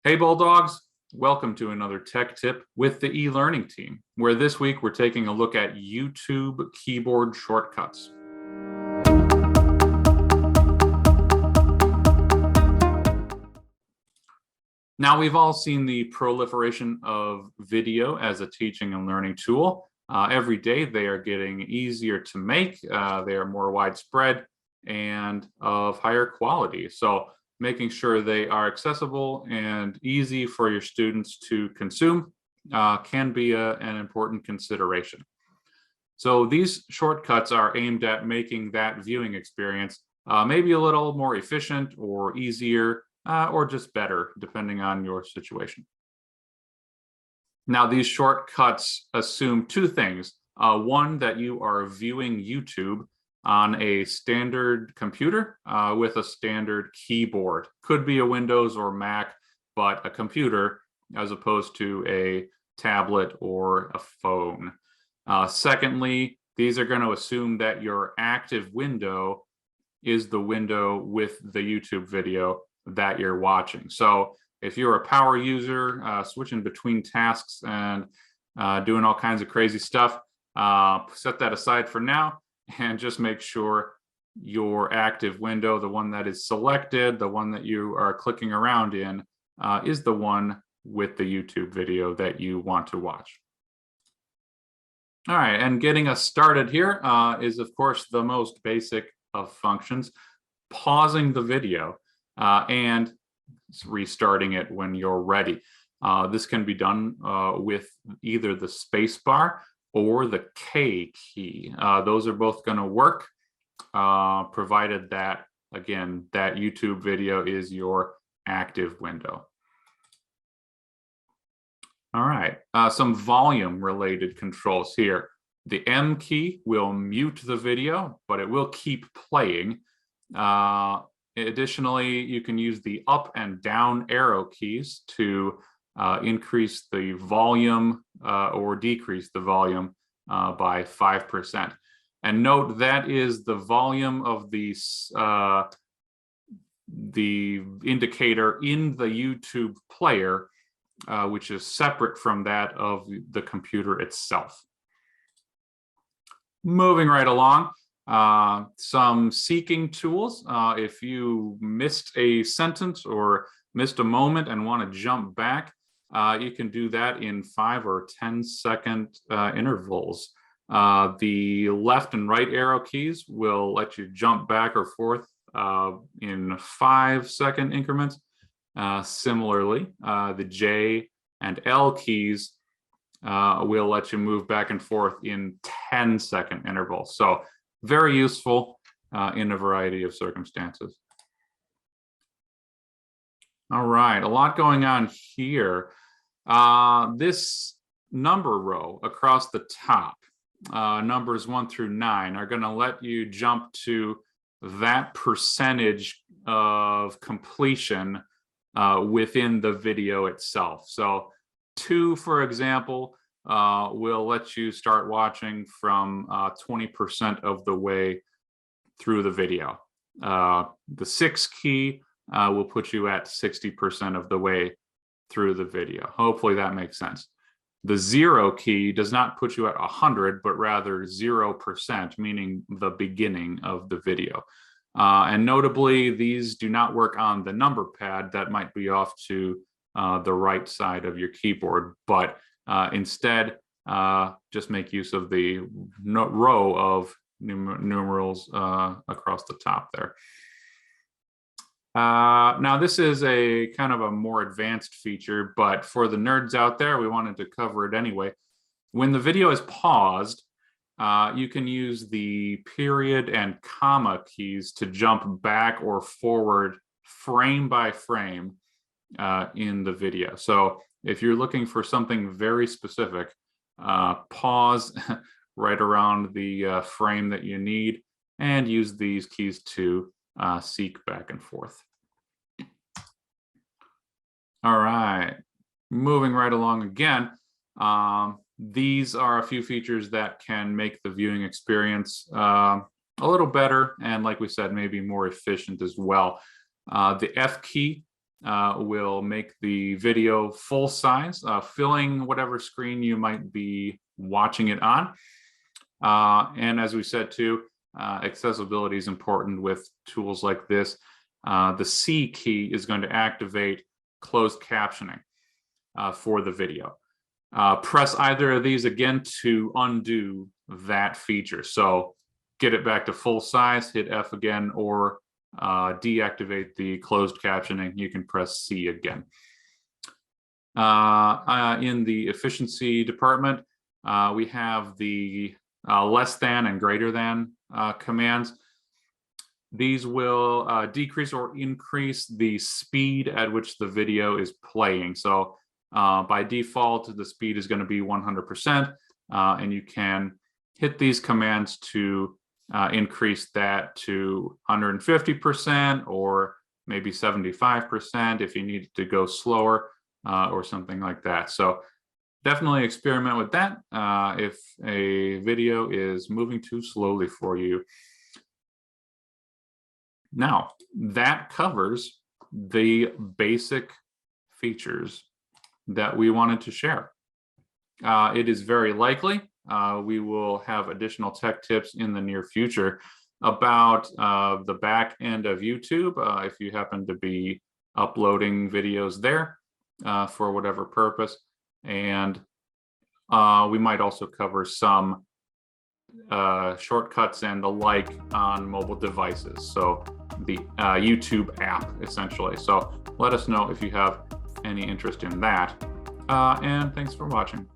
Hey Bulldogs, welcome to another tech tip with the eLearning team, where this week we're taking a look at YouTube keyboard shortcuts. Now, we've all seen the proliferation of video as a teaching and learning tool. Every day they are getting easier to make, they are more widespread and of higher quality. So making sure they are accessible and easy for your students to consume can be an important consideration. So these shortcuts are aimed at making that viewing experience maybe a little more efficient or easier or just better, depending on your situation. Now, these shortcuts assume two things. One, that you are viewing YouTube on a standard computer with a standard keyboard. Could be a Windows or Mac, but a computer as opposed to a tablet or a phone. Secondly, these are going to assume that your active window is the window with the YouTube video that you're watching. So if you're a power user, switching between tasks and doing all kinds of crazy stuff, set that aside for now and just make sure your active window, the one that is selected, the one that you are clicking around in, is the one with the YouTube video that you want to watch. All right, and getting us started here is, of course, the most basic of functions, pausing the video and restarting it when you're ready. This can be done with either the space bar or the K key. Those are both going to work, provided that, again, that YouTube video is your active window. All right, some volume related controls here. The M key will mute the video, but it will keep playing. Additionally, you can use the up and down arrow keys to increase the volume or decrease the volume by 5%. And note that is the volume of the indicator in the YouTube player, which is separate from that of the computer itself. Moving right along. Some seeking tools. If you missed a sentence or missed a moment and want to jump back, you can do that in 5 or 10-second intervals. The left and right arrow keys will let you jump back or forth in 5-second increments. Similarly, the J and L keys will let you move back and forth in 10-second intervals. So very useful in a variety of circumstances. All right, a lot going on here. This number row across the top, numbers 1 through 9, are going to let you jump to that percentage of completion within the video itself. So 2, for example, will let you start watching from 20% of the way through the video. The 6 key will put you at 60% of the way through the video. Hopefully that makes sense. The 0 key does not put you at 100, but rather 0%, meaning the beginning of the video. And notably, these do not work on the number pad that might be off to the right side of your keyboard, but instead just make use of the row of numerals across the top there. Now, this is a kind of a more advanced feature, but for the nerds out there, we wanted to cover it anyway. When the video is paused, you can use the period and comma keys to jump back or forward frame by frame in the video. So if you're looking for something very specific, pause right around the frame that you need and use these keys to seek back and forth. All right, moving right along again. These are a few features that can make the viewing experience a little better and, like we said, maybe more efficient as well. The F key will make the video full size, filling whatever screen you might be watching it on. And as we said too, accessibility is important with tools like this. The C key is going to activate closed captioning for the video. Press either of these again to undo that feature. So get it back to full size, hit F again, or deactivate the closed captioning. You can press C again. In the efficiency department, we have the less than and greater than commands. These will decrease or increase the speed at which the video is playing. So by default, the speed is going to be 100%, and you can hit these commands to increase that to 150% or maybe 75% if you need to go slower or something like that. So definitely experiment with that if a video is moving too slowly for you. Now, that covers the basic features that we wanted to share. It is very likely we will have additional tech tips in the near future about the back end of YouTube, if you happen to be uploading videos there for whatever purpose. And we might also cover some shortcuts and the like on mobile devices. So the YouTube app, essentially. So let us know if you have any interest in that. And thanks for watching.